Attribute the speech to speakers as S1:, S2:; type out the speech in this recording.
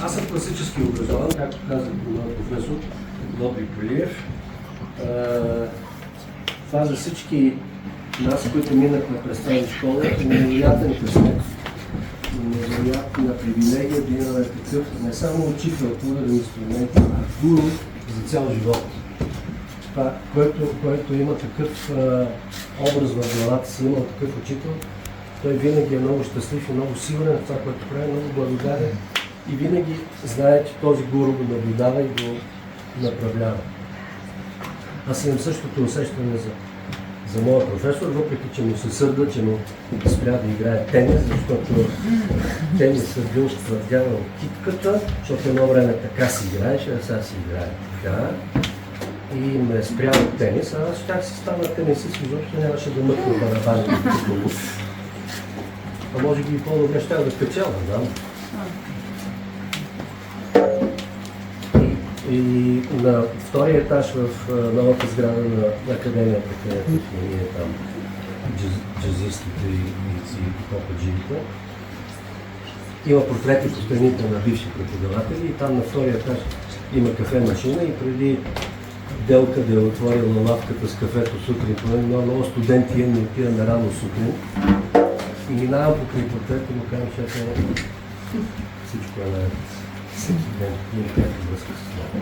S1: Аз съм класически образован, както каза моят професор Лопи Полиев. Това за всички нас, които минахме през тази школа, е невероятен късмет. Невероятна привилегия да имаме такъв, не само учител по инструменти, а гуру за цял живот. Това, който има такъв образ в главата си, има такъв учител, той винаги е много щастлив и много сигурен в това, което прави, много благодарен и винаги знае, че този гуру го наблюдава и го направлява. Аз имам същото усещане за моя професор, въпреки че му се сърда, че му спря да играе тенис, защото тенисът бил ствърдявал китката, защото едно време така си играеше, а сега си играе така. И ме спря от тенис, а аз щях си стана тенисист, изобщо нямаше да мъкна барабаните. А може би и по-добре щях да спечеля, да? И на втория етаж в новата сграда на академията, където сме ние там, джазистите и попаджиите, има портрети по стените на бивши преподаватели и там на втория етаж има кафе машина и преди Делка да е отворила лавката с кафето сутрин, много студенти имаме, отиваме рано сутрин и минавам покрай портрета и му казвам, че всичко е наред. Всеки ден, ние връзка с това.